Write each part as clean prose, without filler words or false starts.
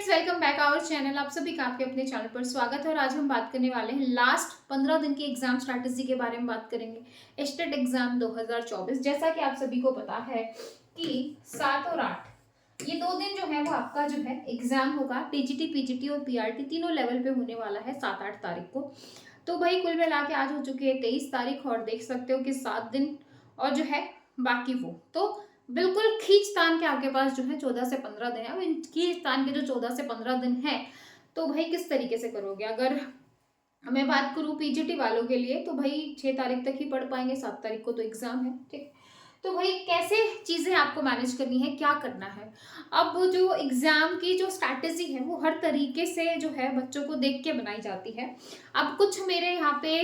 Friends, welcome back our channel. आप सभी का आपके अपने चैनल पर स्वागत है। और आज हम बात करने वाले हैं लास्ट 15 दिन की एग्जाम स्ट्रैटेजी के बारे में बात करेंगे। एस्टेट एग्जाम 2024, जैसा कि आप सभी को पता है कि 7 और 8 ये 2 दिन जो है वो आपका जो है एग्जाम होगा। टीजीटी, पीजीटी और पीआरटी तीनों लेवल पे होने वाला है 7-8 तारीख को। तो भाई कुल मिला के आज हो चुकी है 23 तारीख और देख सकते हो कि 7 दिन और जो है बाकी वो तो बिल्कुल खींच तान के आपके पास जो है 14 से 15 दिन है। अब इन खींच तान के जो 14 से 15 दिन है तो भाई किस तरीके से करोगे। अगर मैं बात करूं पीजीटी वालों के लिए तो भाई 6 तारीख तक ही पढ़ पाएंगे, 7 तारीख को तो एग्जाम है। ठीक, तो भाई कैसे चीजें आपको मैनेज करनी है, क्या करना है। अब जो एग्जाम की जो स्ट्रैटेजी है वो हर तरीके से जो है बच्चों को देख के बनाई जाती है। अब कुछ मेरे यहाँ पे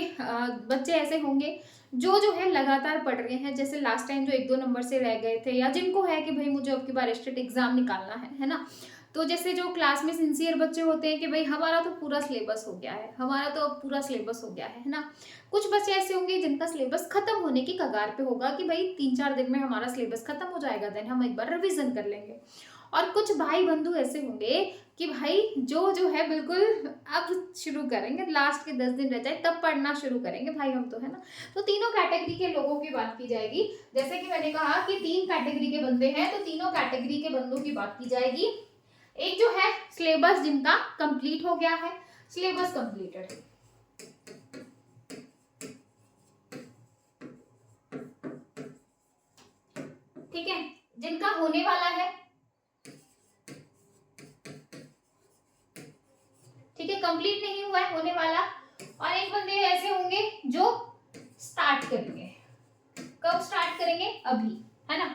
बच्चे ऐसे होंगे जो है लगातार पढ़ रहे हैं, जैसे लास्ट टाइम जो 1-2 नंबर से रह गए थे, या जिनको है कि भाई मुझे अब की बार स्टेट एग्जाम निकालना है ना। तो जैसे जो क्लास में सिंसियर बच्चे होते हैं कि भाई हमारा तो पूरा सिलेबस हो गया है, हमारा तो अब पूरा सिलेबस हो गया है ना। कुछ बच्चे ऐसे होंगे जिनका सिलेबस खत्म होने की कगार पे होगा कि भाई 3-4 दिन में हमारा सिलेबस खत्म हो जाएगा, देन हम एक बार रिवीजन कर लेंगे। और कुछ भाई बंधु ऐसे होंगे कि भाई जो है बिल्कुल अब शुरू करेंगे, लास्ट के 10 दिन रह जाए तब पढ़ना शुरू करेंगे भाई हम तो, है ना। तो तीनों कैटेगरी के लोगों की बात की जाएगी। जैसे कि मैंने कहा कि 3 कैटेगरी के बंदे हैं, तो तीनों कैटेगरी के बंदों की बात की जाएगी। एक जो है सिलेबस जिनका कंप्लीट हो गया है, सिलेबस कंप्लीटेड है, ठीक है, जिनका होने वाला है, ठीक है, कंप्लीट नहीं हुआ है, होने वाला। और एक बंदे ऐसे होंगे जो स्टार्ट करेंगे। कब स्टार्ट करेंगे? अभी, है ना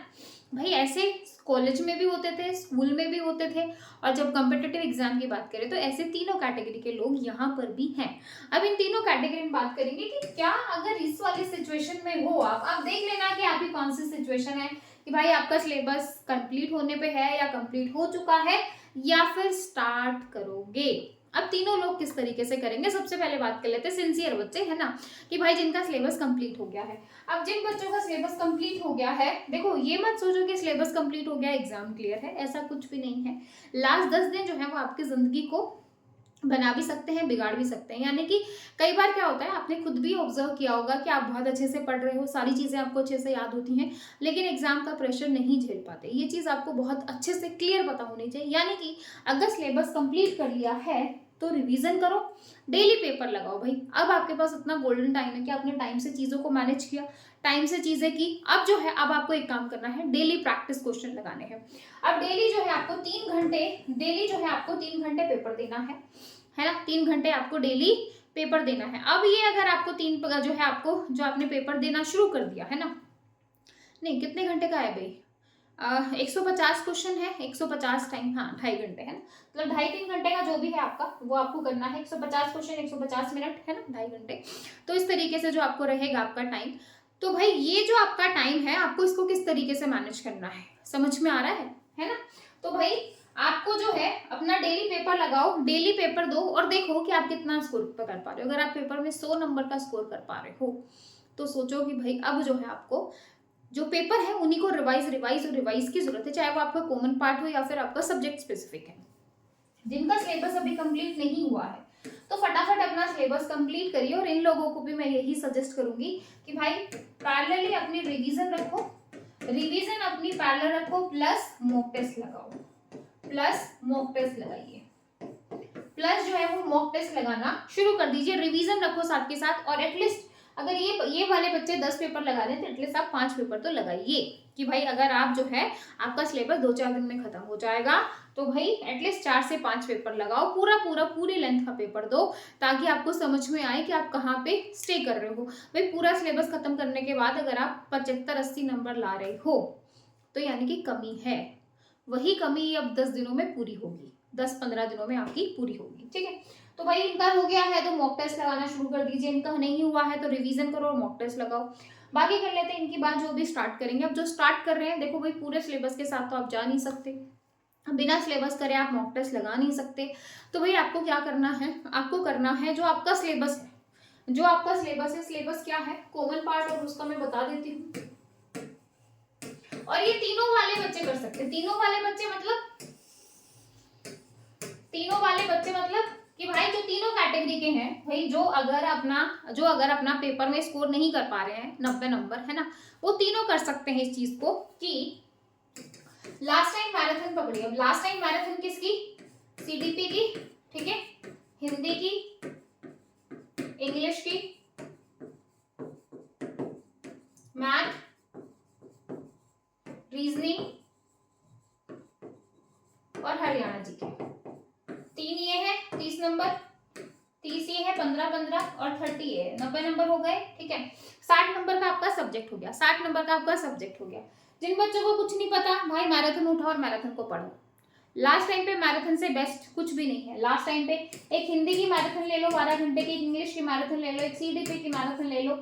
भाई। ऐसे कॉलेज में भी होते थे, स्कूल में भी होते थे, और जब कॉम्पिटिटिव एग्जाम की बात करें तो ऐसे तीनों कैटेगरी के लोग यहाँ पर भी हैं। अब इन तीनों कैटेगरी में बात करेंगे कि क्या अगर इस वाली सिचुएशन में हो, आप देख लेना कि आपकी कौन सी सिचुएशन है कि भाई आपका सिलेबस कंप्लीट होने पे है या कंप्लीट हो चुका है या फिर स्टार्ट करोगे। अब तीनों लोग किस तरीके से करेंगे, सबसे पहले बात कर लेते हैं सिंसियर बच्चे, है ना, कि भाई जिनका सिलेबस कंप्लीट हो गया है। अब जिन बच्चों का सिलेबस कंप्लीट हो गया है, देखो ये मत सोचो कि सिलेबस कंप्लीट हो गया एग्जाम क्लियर है, ऐसा कुछ भी नहीं है। लास्ट 10 दिन जो है वो आपकी जिंदगी को बना भी सकते हैं, बिगाड़ भी सकते हैं। यानी कि कई बार क्या होता है, आपने खुद भी ऑब्जर्व किया होगा कि आप बहुत अच्छे से पढ़ रहे हो, सारी चीजें आपको अच्छे से याद होती हैं, लेकिन एग्जाम का प्रेशर नहीं झेल पाते। ये चीज आपको बहुत अच्छे से क्लियर पता होनी चाहिए। यानी कि अगर सिलेबस कंप्लीट कर लिया है तो रिवीजन करो, डेली पेपर लगाओ भाई। अब आपके पास इतना गोल्डन टाइम है कि आपने टाइम से चीजों को मैनेज किया, टाइम से चीजें की। अब जो है अब आपको एक काम करना है, डेली प्रैक्टिस क्वेश्चन लगाने हैं। अब डेली जो है आपको 3 घंटे, डेली जो है आपको 3 घंटे पेपर देना है ना। 3 घंटे आपको डेली पेपर देना है। अब ये अगर आपको 3 जो है आपको जो आपने पेपर देना शुरू कर दिया है ना, नहीं कितने घंटे का है भाई, 150 क्वेश्चन है, 150 टाइम, हाँ 2.5 घंटे है ना, मतलब 2.5-3 घंटे का जो भी है आपका वो आपको करना है। 150 क्वेश्चन 150 मिनट है ना, 2.5 घंटे। तो इस तरीके से जो आपको रहेगा आपका टाइम। तो भाई ये जो आपका टाइम है, आपको इसको किस तरीके से मैनेज करना है, समझ में आ रहा है ना। तो भाई आपको जो है अपना डेली पेपर लगाओ, डेली पेपर दो और देखो कि आप कितना स्कोर कर पा रहे हो। अगर आप पेपर में 100 नंबर का स्कोर कर पा रहे हो तो सोचो कि भाई अब जो है आपको जो पेपर है उन्हीं को रिवाइज की जरूरत है, चाहे वो आपका कॉमन पार्ट हो या फिर आपका सब्जेक्ट स्पेसिफिक है। जिनका सिलेबस अभी कंप्लीट नहीं हुआ है तो फटाफट अपना सिलेबस कंप्लीट करिए। और इन लोगों को भी मैं यही सजेस्ट करूंगी कि भाई पैरेलली अपनी रिवीजन रखो, रिवीजन अपनी पैरेलल रखो, प्लस मॉक टेस्ट लगाओ, प्लस मॉक टेस्ट लगाइए, प्लस जो है वो मॉक टेस्ट लगाना शुरू कर दीजिए। रिवीजन रखो साथ के साथ, और एटलीस्ट अगर ये वाले बच्चे 10 पेपर लगा रहे हैं तो एटलीस्ट आप 5 पेपर तो लगाइए कि भाई अगर आप जो है आपका सिलेबस 2-4 दिन में खत्म हो जाएगा तो भाई एटलीस्ट 4 से 5 पेपर लगाओ, पूरी लेंथ का पेपर दो, ताकि आपको समझ में आए कि आप कहाँ पे स्टे कर रहे हो। भाई पूरा सिलेबस खत्म करने के बाद अगर आप 75-80 नंबर ला रहे हो तो यानी कि कमी है, वही कमी अब 10 दिनों में पूरी होगी, 10-15 दिनों में आपकी पूरी होगी, ठीक है। तो भाई इनका हो गया है तो मॉक टेस्ट लगाना शुरू कर दीजिए, इनका नहीं हुआ है तो रिवीजन करो और मॉक टेस्ट लगाओ। बाकी कर लेते हैं इनकी बात, जो भी स्टार्ट करेंगे। अब जो स्टार्ट कर रहे हैं, देखो भाई पूरे सिलेबस के साथ तो आप जा नहीं सकते, बिना सिलेबस करे आप मॉक टेस्ट लगा नहीं सकते। तो भाई आपको क्या करना है, आपको करना है जो आपका सिलेबस है, जो आपका सिलेबस है, सिलेबस क्या है, कॉमन पार्ट, और उसका मैं बता देती हूँ। और ये तीनों वाले बच्चे कर सकते हैं, तीनों वाले बच्चे मतलब तीनों वाले बच्चे मतलब कि भाई जो तीनों कैटेगरी के हैं भाई, जो अगर अपना पेपर में स्कोर नहीं कर पा रहे हैं 90 नंबर, है ना, वो तीनों कर सकते हैं इस चीज को कि लास्ट टाइम मैराथन पकड़ी। अब लास्ट टाइम मैराथन किसकी? सीडीपी की, ठीक है, हिंदी की, इंग्लिश की, मैथ, रीजनिंग और हरियाणा जी के। 3 ये है 30 नंबर, 30 ये है 15-15 और 30 ये है 90 नंबर हो गए, ठीक है। 60 नंबर का आपका सब्जेक्ट हो गया, 60 नंबर का आपका सब्जेक्ट हो गया। जिन बच्चों को कुछ नहीं पता भाई, मैराथन उठाओ और मैराथन को पढ़ो। लास्ट टाइम पे मैराथन से बेस्ट कुछ भी नहीं है। लास्ट टाइम पे एक हिंदी की मैराथन ले लो 12 घंटे की, एक इंग्लिश की मैराथन ले लो, एक सीडीपी की मैराथन ले लो।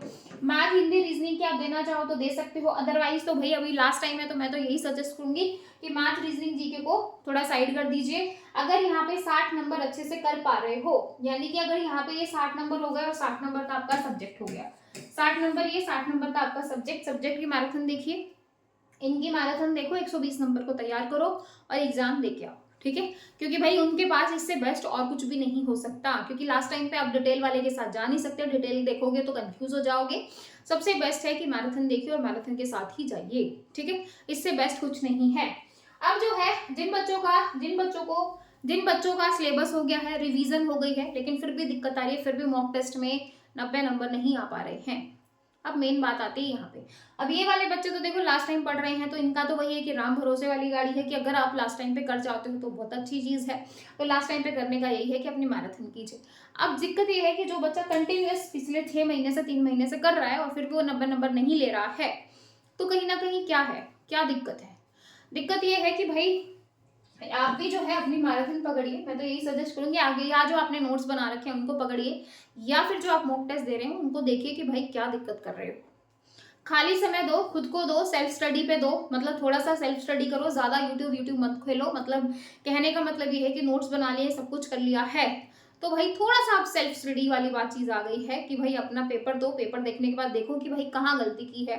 मैथ, हिंदी, रीजनिंग की आप देना चाहो तो दे सकते हो, अदरवाइज तो भाई अभी लास्ट टाइम है तो मैं तो यही सजेस्ट करूंगी कि मैथ, रीजनिंग, जीके को थोड़ा साइड कर दीजिए। अगर यहाँ पे 60 नंबर अच्छे से कर पा रहे हो, यानी कि अगर यहाँ पे ये 60 नंबर हो गए और 60 नंबर का आपका सब्जेक्ट हो गया, 60 नंबर ये 60 नंबर का आपका सब्जेक्ट की मैराथन देखिए, इनकी मैराथन देखो, 120 नंबर को तैयार करो और एग्जाम देके आओ, ठीक है। क्योंकि भाई उनके पास इससे बेस्ट और कुछ भी नहीं हो सकता, क्योंकि लास्ट टाइम पे आप डिटेल वाले के साथ जा नहीं सकते, डिटेल देखोगे तो कंफ्यूज हो जाओगे। सबसे बेस्ट है कि मैराथन देखिए और मैराथन के साथ ही जाइए, ठीक है, इससे बेस्ट कुछ नहीं है। अब जो है जिन बच्चों का सिलेबस हो गया है, रिवीजन हो गई है, लेकिन फिर भी दिक्कत आ रही है, फिर भी मॉक टेस्ट में 90 नंबर नहीं आ पा रहे हैं। अब मेन बात आती है यहाँ पे। अब ये वाले बच्चे तो देखो लास्ट टाइम पढ़ रहे हैं, तो इनका तो वही है कि राम भरोसे वाली गाड़ी है कि अगर आप लास्ट टाइम पे कर जाते हो तो बहुत अच्छी चीज है। तो लास्ट टाइम पे करने का यही है कि अपनी मैराथन कीजिए। अब दिक्कत ये है कि जो बच्चा कंटिन्यूअस पिछले 6 महीने से 3 महीने से कर रहा है और फिर भी वो 90 नंबर नहीं ले रहा है, तो कहीं ना कहीं क्या है, क्या दिक्कत है? दिक्कत ये है कि भाई आप भी जो है अपनी मैराथन पकड़िए। मैं तो यही सजेस्ट करूंगी, आगे या जो आपने नोट्स बना रखे हैं उनको पकड़िए, या फिर जो आप मॉक टेस्ट दे रहे हो उनको देखिए कि भाई क्या दिक्कत कर रहे हो। खाली समय दो, खुद को दो, सेल्फ स्टडी पे दो, मतलब थोड़ा सा सेल्फ स्टडी करो, ज्यादा यूट्यूब मत खेलो। मतलब कहने का मतलब ये है कि नोट्स बना लिए, सब कुछ कर लिया है तो भाई थोड़ा सा आप सेल्फ स्टडी वाली बात चीज आ गई है कि भाई अपना पेपर दो, पेपर देखने के बाद देखो कि भाई कहाँ गलती की है,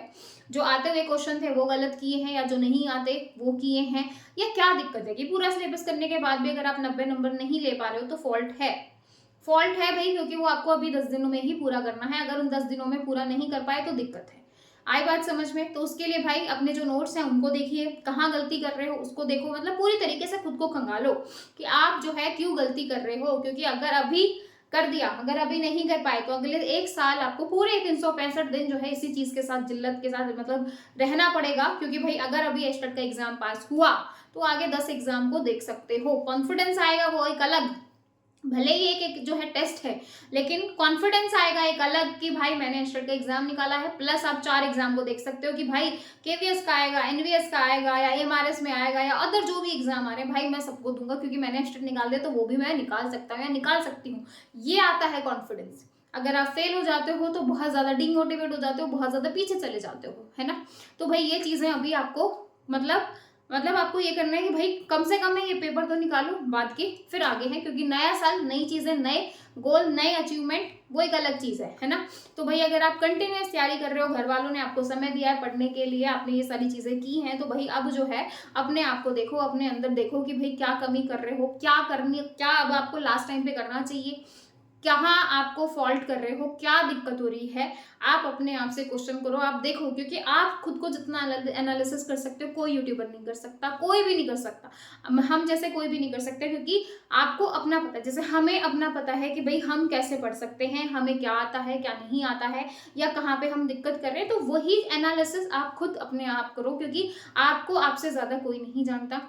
जो आते हुए क्वेश्चन थे वो गलत किए हैं या जो नहीं आते वो किए हैं, या क्या दिक्कत है कि पूरा सिलेबस करने के बाद भी अगर आप 90 नंबर नहीं ले पा रहे हो तो फॉल्ट है भाई, क्योंकि वो आपको अभी 10 दिनों में ही पूरा करना है। अगर उन 10 दिनों में पूरा नहीं कर पाए तो दिक्कत है। आई बात समझ में? तो उसके लिए भाई अपने जो नोट्स हैं उनको देखिए, कहाँ गलती कर रहे हो उसको देखो, मतलब पूरी तरीके से खुद को खंगालो कि आप जो है क्यों गलती कर रहे हो। क्योंकि अगर अभी कर दिया, अगर अभी नहीं कर पाए तो अगले 1 साल आपको पूरे 365 दिन जो है इसी चीज के साथ, जिल्लत के साथ मतलब रहना पड़ेगा। क्योंकि भाई अगर अभी एस्टेट का एग्जाम पास हुआ तो आगे 10 एग्जाम को देख सकते हो, कॉन्फिडेंस आएगा वो एक अलग, भले ही एक जो है टेस्ट है, लेकिन कॉन्फिडेंस आएगा एक अलग कि भाई मैंने एस्टेट का एग्जाम निकाला है। प्लस आप 4 एग्जाम को देख सकते हो कि भाई केवीएस का आएगा, एनवीएस का आएगा, या एमआरएस में आएगा, या अदर जो भी एग्जाम आ रहे हैं भाई मैं सबको दूंगा, क्योंकि मैंने एस्टेट निकाल दिया तो वो भी मैं निकाल सकता हूँ या निकाल सकती हूँ। ये आता है कॉन्फिडेंस। अगर आप फेल हो जाते हो तो बहुत ज्यादा डिमोटिवेट हो जाते हो, बहुत ज्यादा पीछे चले जाते हो, है ना। तो भाई ये चीजें अभी आपको मतलब आपको ये करना है कि भाई कम से कम मैं ये पेपर तो निकालूं, बाद की फिर आगे है। क्योंकि नया साल, नई चीजें, नए गोल, नए अचीवमेंट, वो एक अलग चीज है ना। तो भाई अगर आप कंटिन्यूस तैयारी कर रहे हो, घर वालों ने आपको समय दिया है पढ़ने के लिए, आपने ये सारी चीजें की हैं, तो भाई अब जो है अपने आप को देखो, अपने अंदर देखो कि भाई क्या कमी कर रहे हो, क्या अब आपको लास्ट टाइम पे करना चाहिए, कहाँ आपको फॉल्ट कर रहे हो, क्या दिक्कत हो रही है। आप अपने आप से क्वेश्चन करो, आप देखो, क्योंकि आप खुद को जितना एनालिसिस कर सकते हो कोई यूट्यूबर नहीं कर सकता, कोई भी नहीं कर सकता, हम जैसे कोई भी नहीं कर सकते। क्योंकि आपको अपना पता है, जैसे हमें अपना पता है कि भाई हम कैसे पढ़ सकते हैं, हमें क्या आता है क्या नहीं आता है, या कहाँ पे हम दिक्कत कर रहे हैं, तो वही एनालिसिस आप खुद अपने आप करो। क्योंकि आपको आपसे ज्यादा कोई नहीं जानता,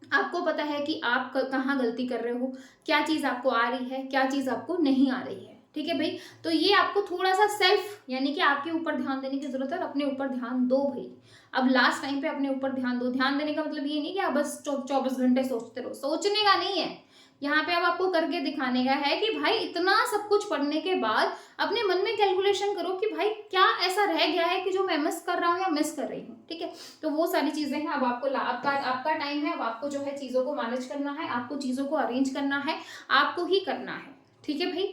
आपको पता है कि आप कहाँ गलती कर रहे हो, क्या चीज आपको आ रही है, क्या चीज आपको नहीं आ रही है, ठीक है भाई। तो ये आपको थोड़ा सा सेल्फ, यानी कि आपके ऊपर ध्यान देने की जरूरत है, और अपने ऊपर ध्यान दो भाई। अब लास्ट टाइम पे अपने ऊपर ध्यान दो। ध्यान देने का मतलब ये नहीं कि आप बस 24 घंटे सोचते रहो, सोचने का नहीं है यहाँ पे। अब आपको करके दिखाने का है कि भाई इतना सब कुछ पढ़ने के बाद अपने मन में कैलकुलेशन करो कि भाई क्या ऐसा रह गया है कि जो मैं मिस कर रहा हूँ या मिस कर रही हूँ, ठीक है। तो वो सारी चीजें हैं। अब आपको आपका टाइम है, अब आपको जो है चीजों को मैनेज करना है, आपको चीजों को अरेंज करना है, आपको ही करना है, ठीक है भाई।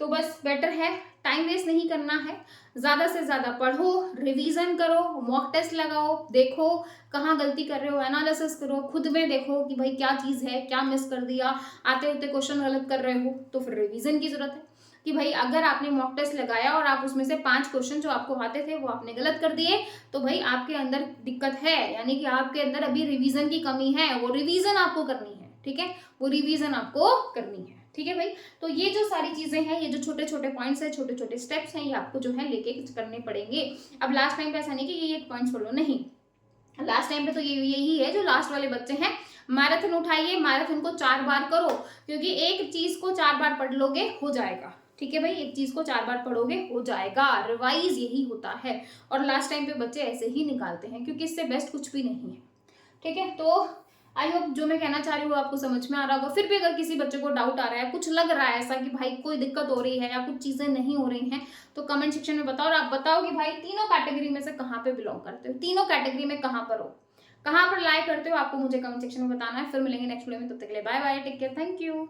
तो बस बेटर है टाइम वेस्ट नहीं करना है, ज़्यादा से ज़्यादा पढ़ो, रिवीजन करो, मॉक टेस्ट लगाओ, देखो कहाँ गलती कर रहे हो, एनालिसिस करो, खुद में देखो कि भाई क्या चीज़ है, क्या मिस कर दिया, आते होते क्वेश्चन गलत कर रहे हो तो फिर रिवीजन की जरूरत है कि भाई अगर आपने मॉक टेस्ट लगाया और आप उसमें से 5 क्वेश्चन जो आपको आते थे वो आपने गलत कर दिए तो भाई आपके अंदर दिक्कत है, यानी कि आपके अंदर अभी रिवीजन की कमी है, वो रिवीजन आपको करनी है, ठीक है, वो रिवीजन आपको करनी है, ठीक है भाई। तो ये जो सारी चीजें हैं, ये जो छोटे छोटे पॉइंट्स हैं, छोटे छोटे स्टेप्स हैं, ये आपको जो है लेके करने पड़ेंगे। अब लास्ट टाइम पे ऐसा नहीं कि ये पॉइंट्स फॉलो नहीं, लास्ट टाइम पे तो यही है जो लास्ट वाले बच्चे हैं, मैराथन उठाइए, मैराथन को 4 बार करो, क्योंकि एक चीज को 4 बार पढ़ लोगे हो जाएगा, ठीक है भाई, एक चीज को 4 बार पढ़ोगे हो जाएगा, रिवाइज यही होता है। और लास्ट टाइम पे बच्चे ऐसे ही निकालते हैं क्योंकि इससे बेस्ट कुछ भी नहीं है, ठीक है। तो आई होप जो मैं कहना चाह रही हूँ आपको समझ में आ रहा होगा। फिर भी अगर किसी बच्चे को डाउट आ रहा है, कुछ लग रहा है ऐसा कि भाई कोई दिक्कत हो रही है या कुछ चीजें नहीं हो रही हैं, तो कमेंट सेक्शन में बताओ और आप बताओ कि भाई तीनों कैटेगरी में से कहाँ पे बिलोंग करते हो, तीनों कैटेगरी में कहाँ पर हो, कहाँ पर लाइक करते हो, आपको मुझे कमेंट सेक्शन में बताना है। फिर मिलेंगे नेक्स्ट वीडियो में, तब तक के लिए bye bye, take care, thank you.